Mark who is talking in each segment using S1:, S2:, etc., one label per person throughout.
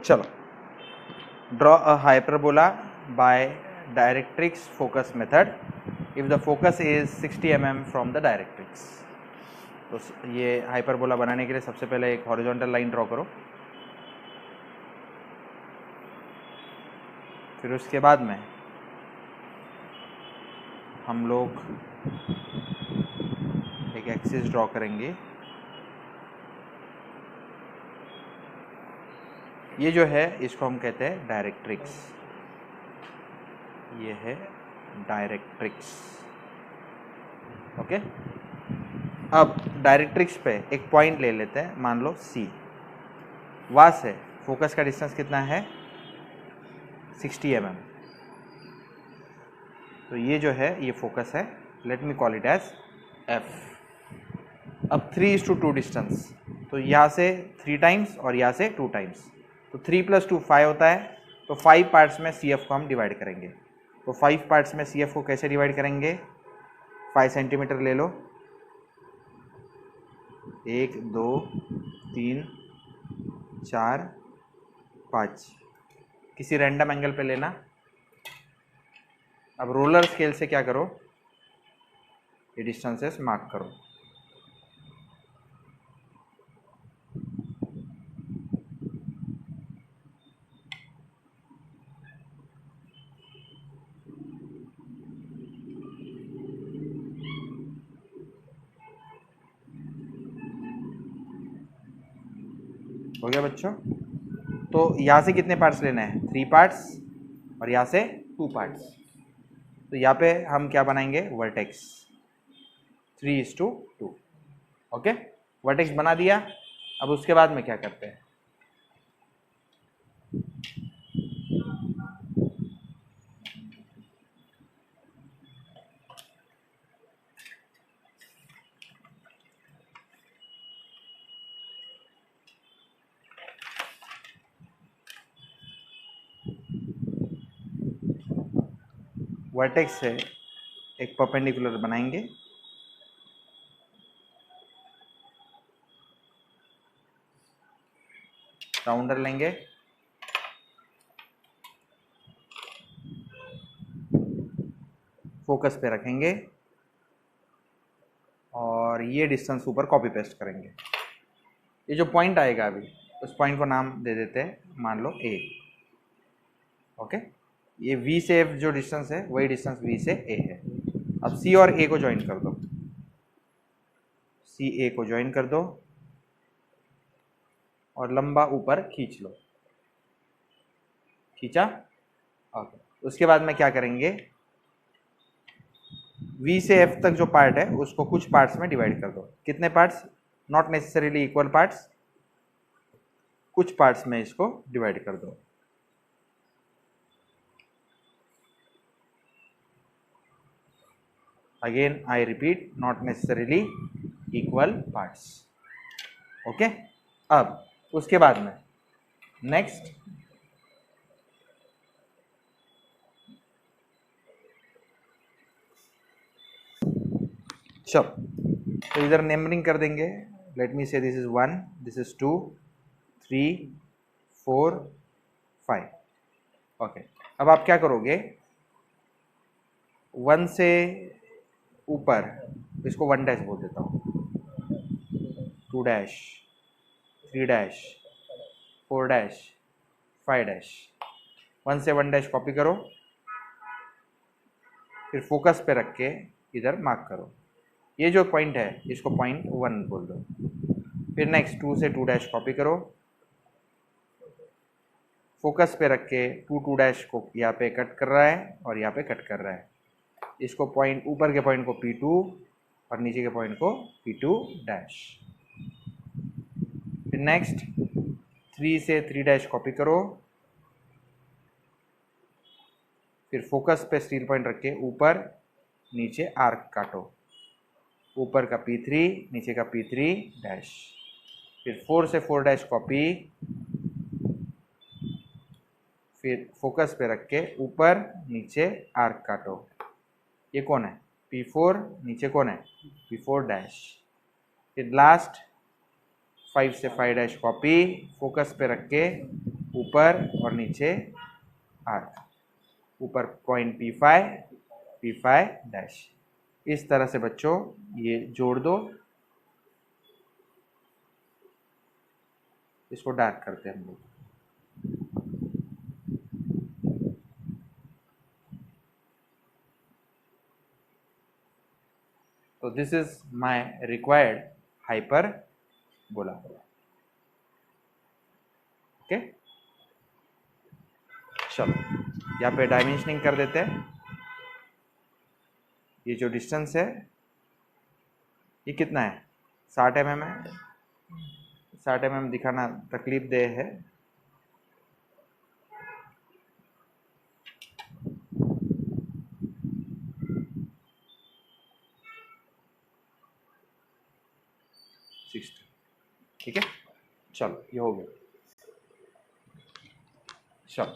S1: चलो, draw a hyperbola by directrix focus method if the focus is 60 mm from the directrix. तो ये hyperbola बनाने के लिए सबसे पहले एक हॉरिजॉन्टल लाइन ड्रॉ करो, फिर उसके बाद में हम लोग एक एक्सिस ड्रॉ करेंगे। ये जो है इसको हम कहते हैं डायरेक्ट्रिक्स, ये है डायरेक्ट्रिक्स। ओके, अब डायरेक्ट्रिक्स पे एक पॉइंट ले लेते हैं, मान लो C। वहाँ से फोकस का डिस्टेंस कितना है? 60 mm। तो ये जो है ये फोकस है, let me call it as F। अब 3:2 डिस्टेंस, तो यहाँ से 3 टाइम्स और यहाँ से 2 टाइम्स, तो 3 + 2 5 होता है। तो 5 पार्ट्स में CF को हम डिवाइड करेंगे। तो 5 पार्ट्स में CF को कैसे डिवाइड करेंगे? 5 सेंटीमीटर ले लो, 1 2 3 4 5, किसी रैंडम एंगल पे लेना। अब रोलर स्केल से क्या करो, ये डिस्टेंसेस मार्क करो। हो गया बच्चों? तो यहाँ से कितने पार्ट्स लेना है? 3 पार्ट्स, और यहाँ से 2 पार्ट्स। तो यहाँ पे हम क्या बनाएंगे? वर्टेक्स 3:2। ओके, वर्टेक्स बना दिया। अब उसके बाद में क्या करते हैं? वर्टेक्स से एक परपेंडिकुलर बनाएंगे, राउंडर लेंगे, फोकस पे रखेंगे और ये डिस्टेंस ऊपर कॉपी पेस्ट करेंगे। ये जो पॉइंट आएगा अभी, उस पॉइंट को नाम दे देते हैं, मान लो A। ओके, ये V से F जो डिस्टेंस है वही डिस्टेंस V से A है। अब C और A को ज्वाइन कर दो, C A को ज्वाइन कर दो और लंबा ऊपर खींच लो। खींचा? ओके, उसके बाद में क्या करेंगे? V से F तक जो पार्ट है उसको कुछ पार्ट्स में डिवाइड कर दो। कितने parts? Not necessarily equal parts, कुछ पार्ट्स में इसको डिवाइड कर दो। Again I repeat, not necessarily equal parts. Okay, अब उसके बाद में नेक्स्ट चलो, तो इधर नंबरिंग कर देंगे। लेट मी से this is 1, this is 2 3 4 5। Okay, अब आप क्या करोगे? 1 से ऊपर इसको 1 डैश बोल देता हूँ, 2 डैश 3 डैश 4 डैश 5 डैश। 1 से 1 डैश कॉपी करो, फिर फोकस पे रख के इधर मार्क करो। ये जो पॉइंट है इसको पॉइंट 1 बोल दो। फिर नेक्स्ट 2 से 2 डैश कॉपी करो, फोकस पे रख के 2 डैश को यहाँ पे कट कर रहा है और यहाँ पे कट कर रहा है। इसको पॉइंट, ऊपर के पॉइंट को P2 और नीचे के पॉइंट को P2 डैश। फिर नेक्स्ट 3 से 3 डैश कॉपी करो, फिर फोकस पे स्टील पॉइंट रख के ऊपर नीचे आर्क काटो। ऊपर का P3 नीचे का P3 डैश। फिर 4 से 4 डैश कॉपी, फिर फोकस पे रख के ऊपर नीचे आर्क काटो। ये कौन है? P4, नीचे कौन है? P4 dash. फिर लास्ट 5 से 5 डैश कॉपी, फोकस पे रख के ऊपर और नीचे आर्क, ऊपर पॉइंट P5 डैश। इस तरह से बच्चों ये जोड़ दो, इसको डार्क करते हैं हम लोग। तो this is my required hyperbola. Okay, चलो यहाँ पे डायमेंशनिंग कर देते हैं। ये जो डिस्टेंस है ये कितना है, 60 mm है। 60 mm दिखाना तकलीफ दे है। ठीक है, चलो ये हो गया। चलो,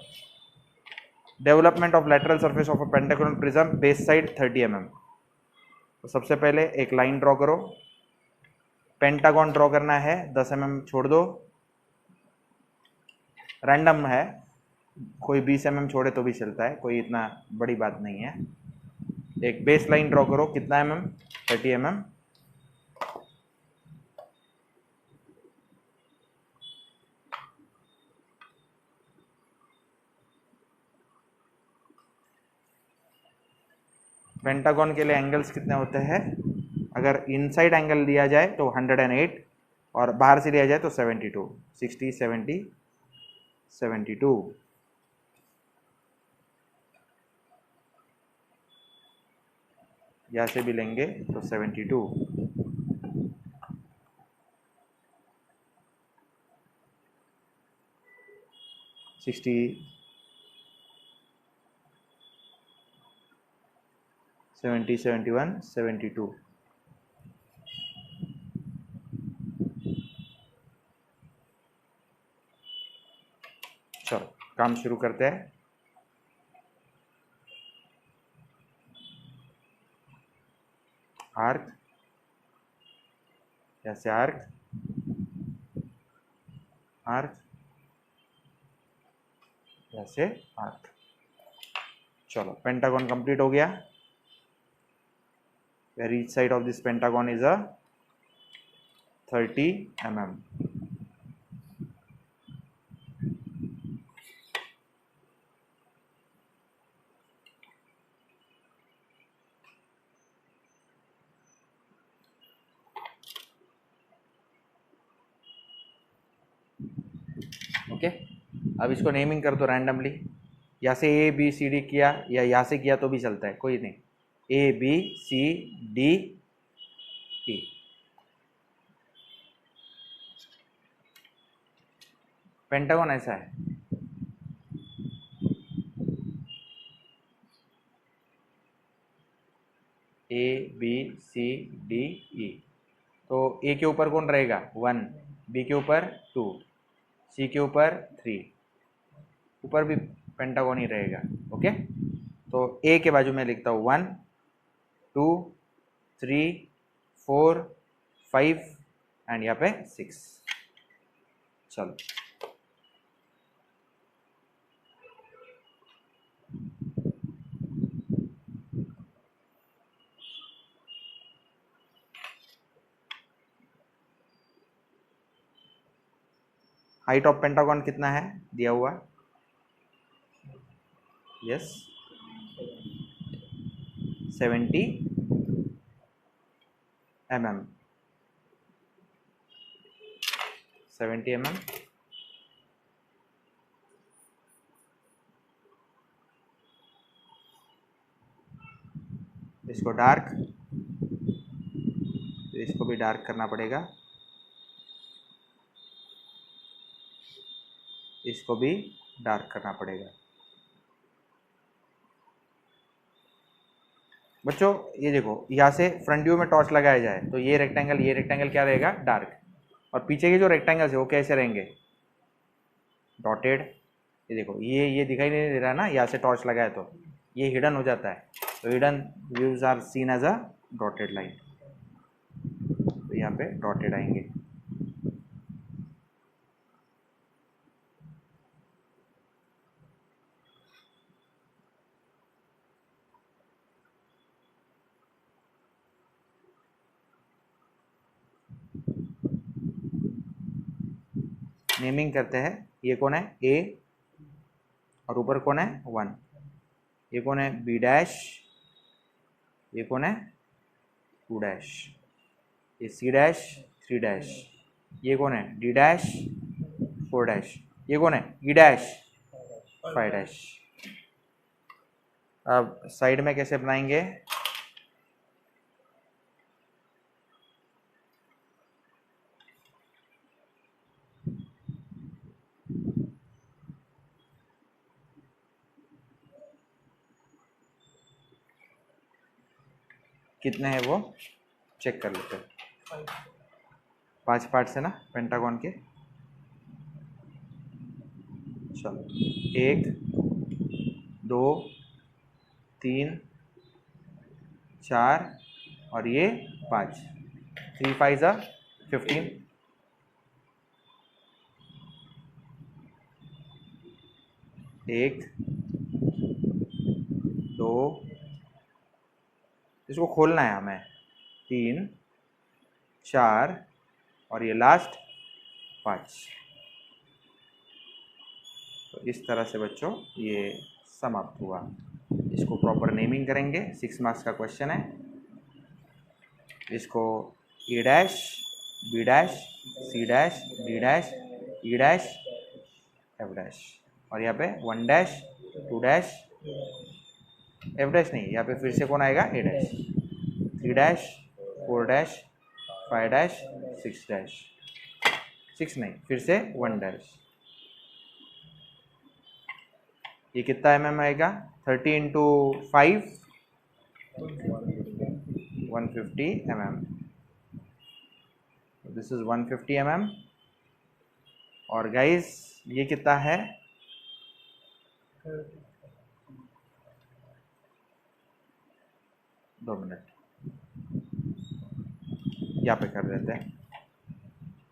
S1: development of lateral surface of a pentagonal prism, base side 30 mm। तो सबसे पहले एक लाइन ड्रॉ करो, पेंटागन ड्रॉ करना है, 10 mm छोड़ दो, रैंडम है, कोई 20 mm छोड़े तो भी चलता है, कोई इतना बड़ी बात नहीं है। एक बेस लाइन ड्रॉ करो, कितना mm, 30 mm। पेंटागन के लिए एंगल्स कितने होते हैं, अगर इनसाइड एंगल लिया जाए तो 108 और बाहर से लिया जाए तो 72, 60, 70, 72। यहाँ से भी लेंगे तो 72, 60, 70, 71, 72। चलो काम शुरू करते हैं। आर्क, ऐसे आर्क, आर्क, ऐसे आर्क। चलो पेंटागन कंप्लीट हो गया। where each side of this pentagon is a 30 mm। Okay, अब इसको नेमिंग कर दो रैंडमली। यहाँ से ABCD किया या यहाँ से किया तो भी चलता है, कोई नहीं। ABCDE। पेंटागन ऐसा है, ABCDE। तो A के ऊपर कौन रहेगा, 1, B के ऊपर 2, C के ऊपर 3, ऊपर भी पेंटागन ही रहेगा। ओके, तो A के बाजू में लिखता हूँ 1, 2, 3, 4, 5 एंड यहाँ पे 6। चलो हाइट ऑफ पेंटागन कितना है दिया हुआ, यस 70 mm, 70 mm। इसको डार्क, इसको भी डार्क करना पड़ेगा, इसको भी डार्क करना पड़ेगा। बच्चों ये देखो, यहाँ से फ्रंट व्यू में टॉर्च लगाया जाए तो ये रेक्टेंगल क्या रहेगा, डार्क। और पीछे के जो रेक्टेंगल्स है वो कैसे रहेंगे, डॉटेड। ये देखो, ये दिखाई नहीं दे रहा ना, यहाँ से टॉर्च लगाए तो ये हिडन हो जाता है। तो hidden views are seen as a dotted line. तो यहाँ पे डॉटेड आएंगे। नेमिंग करते हैं। ये कौन है? ए, और ऊपर कौन है? 1। ये कौन है? बी डैश, ये कौन है? 2 डैश, ये सी डैश 3 डैश, ये कौन है? डी डैश 4 डैश, ये कौन है? ई डैश 5 डैश। अब साइड में कैसे बनाएंगे? कितने हैं वो चेक कर लेते हैं। 5 पार्ट्स है ना पेंटागन के। चलो 1 2 3 4 और ये 5, 3 5 जा 15। एक, दो, इसको खोलना है हमें, 3 4 और ये लास्ट 5। तो इस तरह से बच्चों ये समाप्त हुआ। इसको प्रॉपर नेमिंग करेंगे, 6 मार्क्स का क्वेश्चन है। इसको A dash, B dash, C dash, D dash, E dash, F dash, और यहाँ पे 1 डैश 2 डैश, एफ डैश नहीं, यहाँ पे फिर से कौन आएगा? A dash, 3 dash 4 dash 5 dash 6 dash, 6 नहीं, फिर से 1 डैश। ये कितना mm आएगा? 30 into 5 150 mm। This is 150 mm। और गाइस ये कितना है? 2 मिनट यहाँ पे कर देते हैं,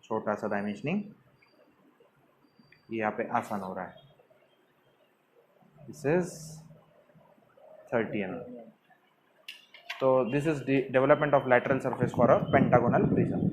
S1: छोटा सा डायमेंशनिंग, यहाँ पे आसान हो रहा है। This is 30 mm। So this is the development of lateral surface for a pentagonal prism.